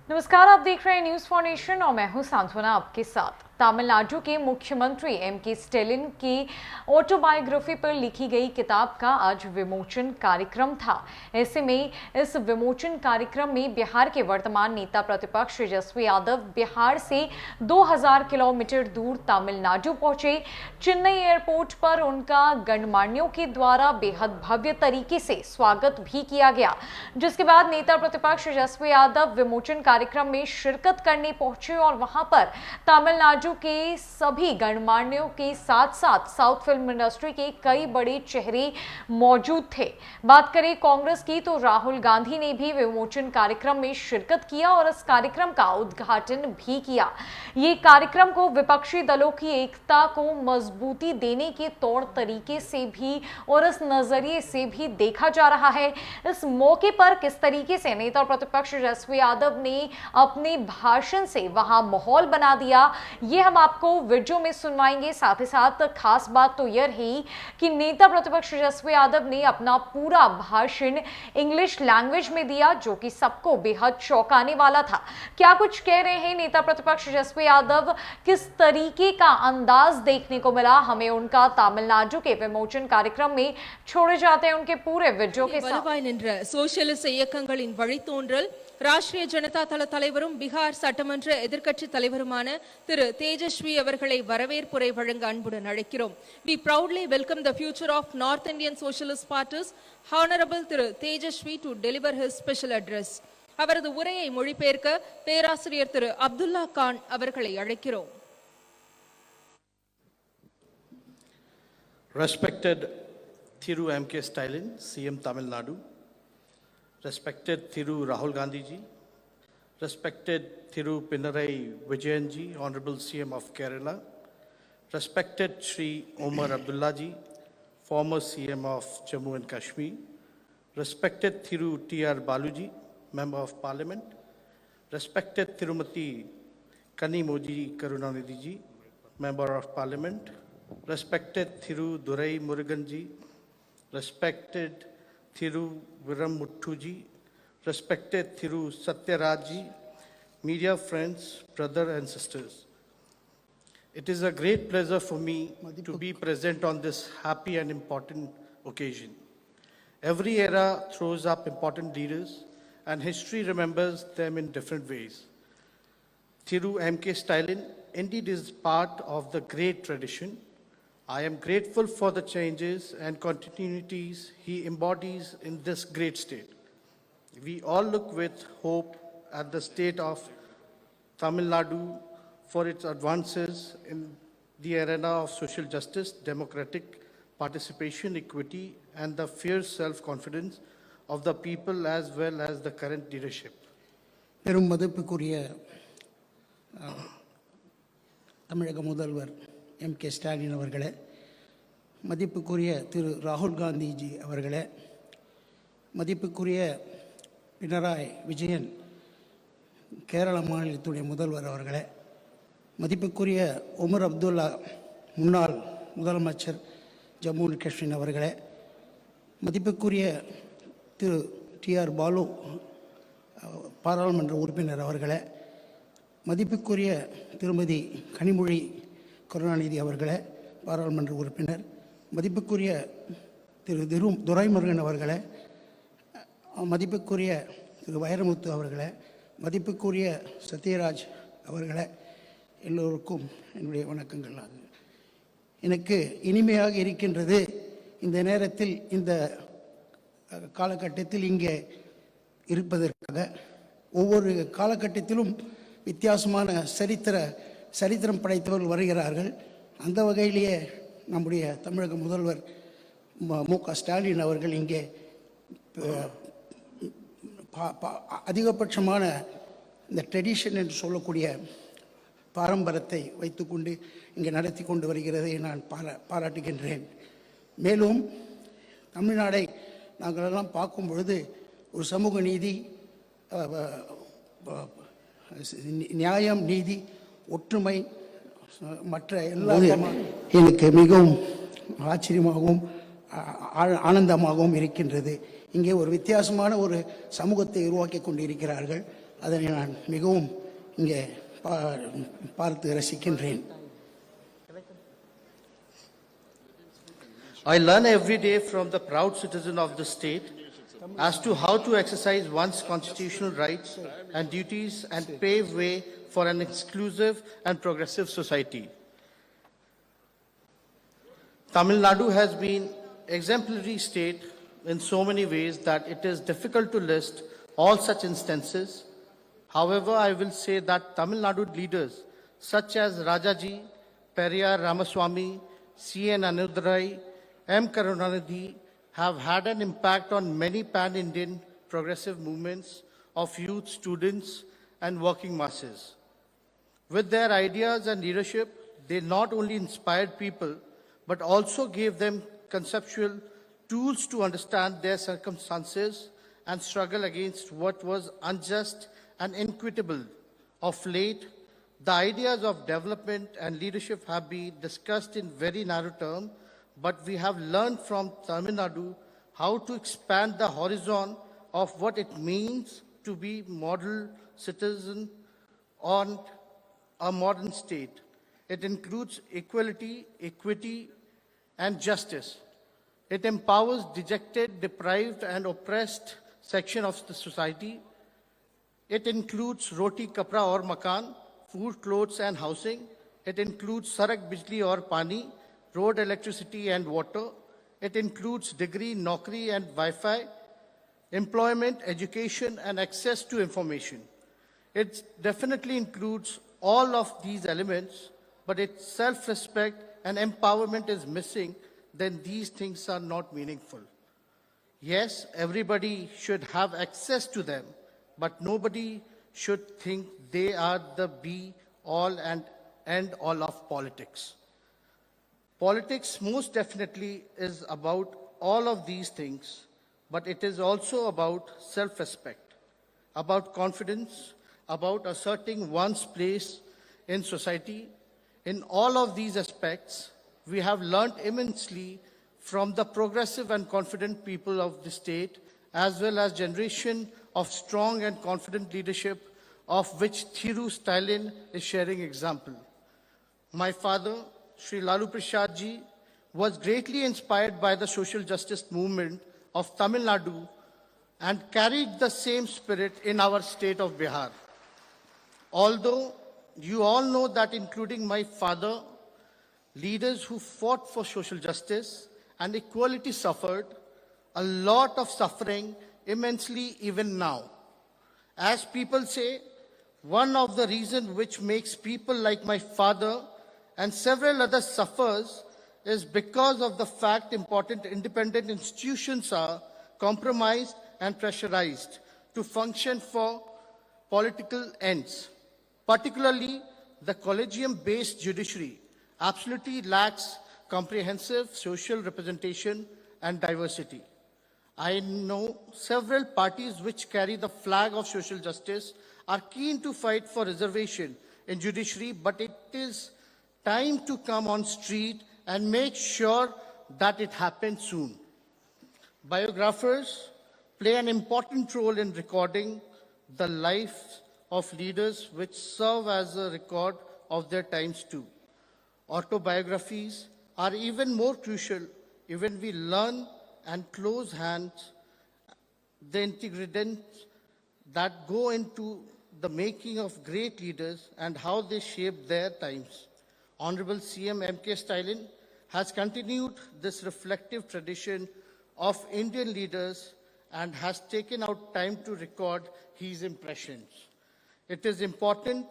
नमस्कार, आप देख रहे हैं न्यूज़ 4 नेशन और मैं हूं सांत्वना आपके साथ। तमिलनाडु के मुख्यमंत्री एम.के. स्टालिन की ऑटोबायोग्राफी पर लिखी गई किताब का आज विमोचन कार्यक्रम था। ऐसे में इस विमोचन कार्यक्रम में बिहार के वर्तमान नेता प्रतिपक्ष तेजस्वी यादव बिहार से 2000 किलोमीटर दूर तमिलनाडु पहुंचे। चेन्नई एयरपोर्ट पर उनका गणमान्यों के द्वारा बेहद भव्य तरीके से स्वागत भी किया गया, जिसके बाद नेता प्रतिपक्ष तेजस्वी यादव विमोचन कार्यक्रम में शिरकत करने पहुंचे और वहां पर तमिलनाडु के सभी गणमान्यों के साथ साथ साउथ फिल्म इंडस्ट्री के कई बड़े चेहरे मौजूद थे। बात करें कांग्रेस की तो राहुल गांधी ने भी विमोचन कार्यक्रम में शिरकत किया और इस कार्यक्रम का उद्घाटन भी किया। ये कार्यक्रम को विपक्षी दलों की एकता को मजबूती देने के तौर तरीके से भी और इस नजरिए से भी देखा जा रहा है। इस मौके पर किस तरीके से नेता प्रतिपक्ष तेजस्वी यादव ने अपने भाषण से वहां माहौल बना दिया, ये हम आपको वीडियो में सुनवाएंगे। साथ ही साथ खास बात तो यह रही कि नेता प्रतिपक्ष तेजस्वी यादव ने अपना पूरा भाषण इंग्लिश लैंग्वेज में दिया, जो कि सबको बेहद चौंकाने वाला था। क्या कुछ कह रहे हैं नेता प्रतिपक्ष तेजस्वी यादव, किस तरीके का अंदाज देखने को मिला, हमें उनका तमिलनाडु के विमोचन कार्यक्रम में छोड़े जाते हैं उनके पूरे वीडियो के साथ। सोशलिस्ट இயக்கங்களின் வழித்தோன்றல் ராஷ்டிரிய ஜனதா தள தலைவரும் பீகார் சட்டமன்ற எதிர்க்கட்சி தலைவருமான திரு தேஜஸ்வி அவர்களை வரவேற்புரை வழங்க அன்புடன் அழைக்கிறோம். We proudly welcome the future of North Indian Socialist Parties, Honorable Thiru Tejashwi to deliver his special address. அவரது உரையை மொழிபெயர்க்க பேராசிரியர் திரு அப்துல்லா கான் அவர்களை அழைக்கிறோம். Respected Thiru M.K. Stalin, CM Tamil Nadu, respected Thiru Rahul Gandhi ji, respected Thiru Pinarayi Vijayan ji, Honorable CM of Kerala, respected Shri Omar Abdullah ji, former CM of Jammu and Kashmir, respected Thiru T.R. Balu ji, Member of Parliament, respected Thirumati Kanimoji Karunanidhi ji, Member of Parliament, respected Thiru Durai Murugan ji, respected Thiru Viramuttu ji, respected Thiru Satyaraj ji, media friends, brothers and sisters. It is a great pleasure for me to be present on this happy and important occasion. Every era throws up important leaders and history remembers them in different ways. Thiru M.K. Stalin indeed is part of the great tradition. I am grateful for the changes and continuities he embodies in this great state. We all look with hope at the state of Tamil Nadu for its advances in the arena of social justice, democratic participation, equity, and the fierce self-confidence of the people as well as the current leadership. பெரும் மதிப்புக்குரிய தமிழக முதல்வர் MK. Stalin அவர்களே, மதிப்புக்குரிய திரு ராகுல் காந்திஜி அவர்களே, மதிப்புக்குரிய பினராயி விஜயன் கேரள மாநிலத்துடைய முதல்வர் அவர்களே, மதிப்புக்குரிய உமர் அப்துல்லா முன்னாள் முதலமைச்சர் ஜம்மு அண்ட் காஷ்மீர் அவர்களே, மதிப்புக்குரிய திரு T.R. பாலு பாராளுமன்ற உறுப்பினர் அவர்களே, மதிப்புக்குரிய திருமதி கனிமொழி கருணாநிதி அவர்களே பாராளுமன்ற உறுப்பினர், மதிப்புக்குரிய திரு துரைமுருகன் அவர்களே, மதிப்புக்குரிய திரு வைரமுத்து அவர்களே, மதிப்புக்குரிய சத்யராஜ் அவர்களே, எல்லோருக்கும் என்னுடைய வணக்கங்கள். எனக்கு இனிமையாக இருக்கின்றது இந்த நேரத்தில் இந்த காலகட்டத்தில் இங்கே இருப்பதற்காக. ஒவ்வொரு காலகட்டத்திலும் வித்தியாசமான சரித்திரம் படைத்தவர்கள் வருகிறார்கள். அந்த வகையிலேயே நம்முடைய தமிழக முதல்வர் மு.க. ஸ்டாலின் அவர்கள் இங்கே அதிகபட்சமான இந்த ட்ரெடிஷன் என்று சொல்லக்கூடிய பாரம்பரியத்தை வைத்துக்கொண்டு இங்கே நடத்தி கொண்டு வருகிறதை நான் பாராட்டுகின்றேன். மேலும் தமிழ்நாடை நாங்களெல்லாம் பார்க்கும் பொழுது ஒரு சமூக நீதி, நியாயம், நீதி, ஒற்றுமை மற்ற எல்லாம் எனக்கு மிகவும் ஆச்சரியமாகவும் ஆனந்தமாகவும் இருக்கின்றது. இங்கே ஒரு வித்தியாசமான ஒரு சமூகத்தை உருவாக்கி கொண்டிருக்கிறார்கள். அதனை நான் மிகவும் இங்கே பார்த்து ரசிக்கின்றேன். I learn every day from the proud citizen of the state as to how to exercise one's constitutional rights and duties and pave way for an inclusive and progressive society. Tamil Nadu has been exemplary state in so many ways that it is difficult to list all such instances. However, I will say that Tamil Nadu leaders such as Rajaji, Periyar Ramaswamy, C.N. Anudurai, M. Karunanidhi have had an impact on many pan-Indian progressive movements of youth, students, and working masses. With their ideas and leadership, they not only inspired people, but also gave them conceptual tools to understand their circumstances and struggle against what was unjust and inequitable. Of late, the ideas of development and leadership have been discussed in very narrow terms, but we have learned from Tamil Nadu how to expand the horizon of what it means to be model citizen on a modern state. It includes equality, equity, and justice. It empowers dejected, deprived, and oppressed section of the society. It includes roti, kapra, or makan, food, clothes, and housing. It includes sarak, bijli, or pani, road, electricity, and water. It includes degree, naukri, and Wi-Fi, employment, education, and access to information. It definitely includes all of these elements, but its self-respect and empowerment is missing, then these things are not meaningful. Yes, everybody should have access to them, but nobody should think they are the be-all and end-all of politics. Politics most definitely is about all of these things, but it is also about self-respect, about confidence, about asserting one's place in society. In all of these aspects, we have learned immensely from the progressive and confident people of the state, as well as generation of strong and confident leadership, of which Thiru Stalin is sharing example. My father, Sri Lalu Prasad ji, was greatly inspired by the social justice movement of Tamil Nadu and carried the same spirit in our state of Bihar. Although you all know that including my father, leaders who fought for social justice and equality suffered a lot of suffering immensely even now. As people say, one of the reasons which makes people like my father and several others suffers is because of the fact important independent institutions are compromised and pressurized to function for political ends. Particularly, the collegium-based judiciary absolutely lacks comprehensive social representation and diversity. I know several parties which carry the flag of social justice are keen to fight for reservation in judiciary, but it is time to come on street and make sure that it happens soon. Biographers play an important role in recording the life of leaders which serve as a record of their times too. Autobiographies are even more crucial even we learn and close hands the ingredients that go into the making of great leaders and how they shape their times. Honorable CM M.K. Stalin has continued this reflective tradition of Indian leaders and has taken out time to record his impressions. It is important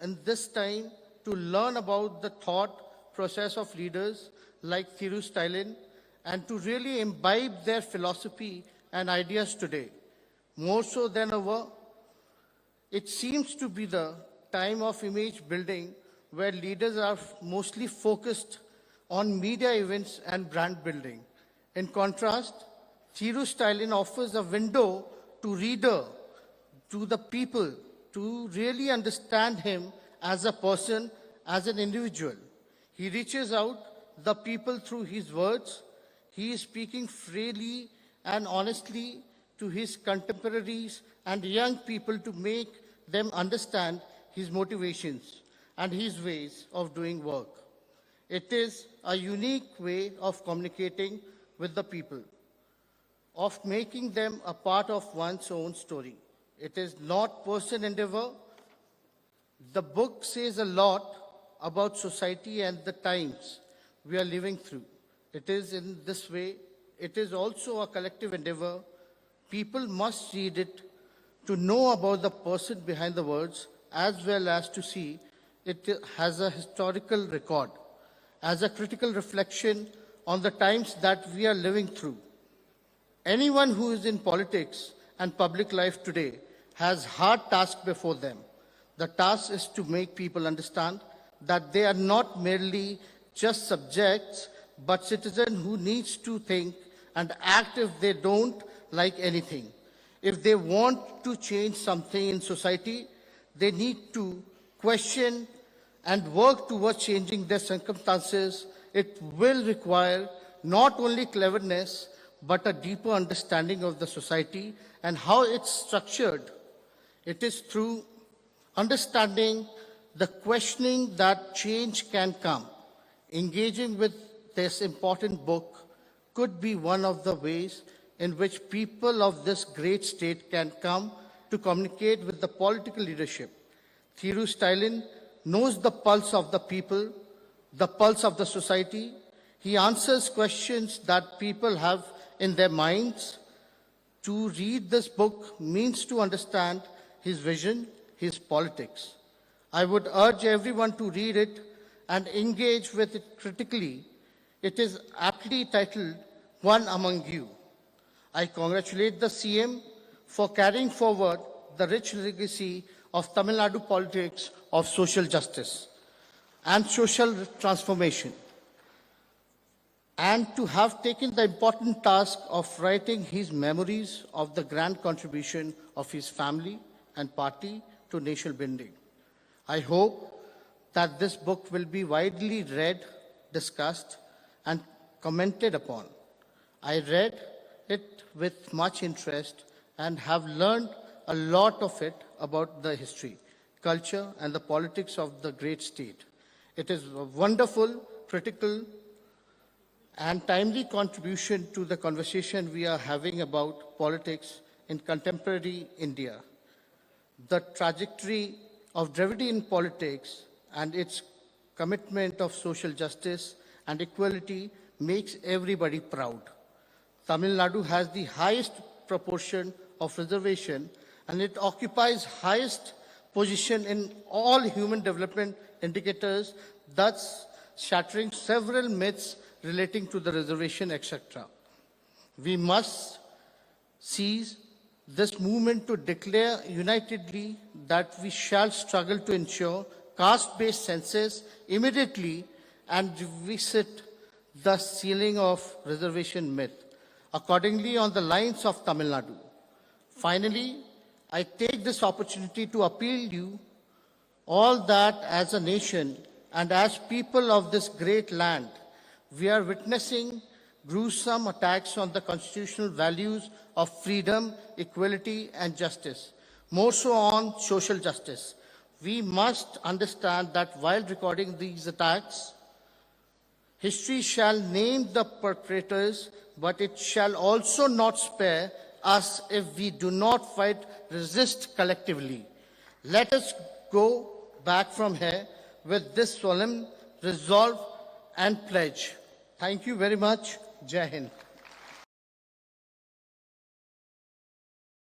in this time to learn about the thought process of leaders like Thiru Stalin and to really imbibe their philosophy and ideas today. More so than ever, it seems to be the time of image building where leaders are mostly focused on media events and brand building. In contrast, Thiru Stalin offers a window to reader, to the people, to really understand him as a person, as an individual. He reaches out the people through his words. He is speaking freely and honestly to his contemporaries and young people to make them understand his motivations and his ways of doing work. It is a unique way of communicating with the people, of making them a part of one's own story. It is not personal endeavor. The book says a lot about society and the times we are living through. It is in this way, it is also a collective endeavor. People must read it to know about the person behind the words, as well as to see it has a historical record, as a critical reflection on the times that we are living through. Anyone who is in politics and public life today has hard task before them. The task is to make people understand that they are not merely just subjects, but citizens who needs to think and act if they don't like anything. If they want to change something in society, they need to question and work towards changing their circumstances. It will require not only cleverness, but a deeper understanding of the society and how it's structured. It is through understanding the questioning that change can come. Engaging with this important book could be one of the ways in which people of this great state can come to communicate with the political leadership. Thiru Stalin knows the pulse of the people, the pulse of the society. He answers questions that people have in their minds. To read this book means to understand his vision, his politics. I would urge everyone to read it and engage with it critically. It is aptly titled, One Among You. I congratulate the CM for carrying forward the rich legacy of Tamil Nadu politics of social justice and social transformation, and to have taken the important task of writing his memories of the grand contribution of his family and party to nation building. I hope that this book will be widely read, discussed, and commented upon. I read it with much interest and have learned a lot of it about the history, culture, and the politics of the great state. It is a wonderful, critical, and timely contribution to the conversation we are having about politics in contemporary India. The trajectory of Dravidian politics and its commitment of social justice and equality makes everybody proud. Tamil Nadu has the highest proportion of reservation, and it occupies highest position in all human development indicators, thus shattering several myths relating to the reservation, etc. We must seize this movement to declare unitedly that we shall struggle to ensure caste-based census immediately and revisit the ceiling of reservation myth, accordingly on the lines of Tamil Nadu. Finally, I take this opportunity to appeal to you all that as a nation and as people of this great land, we are witnessing gruesome attacks on the constitutional values of freedom, equality, and justice, more so on social justice. We must understand that while recording these attacks, history shall name the perpetrators, but it shall also not spare us if we do not fight, resist collectively. Let us go back from here with this solemn resolve and pledge. Thank you very much. Jai Hind.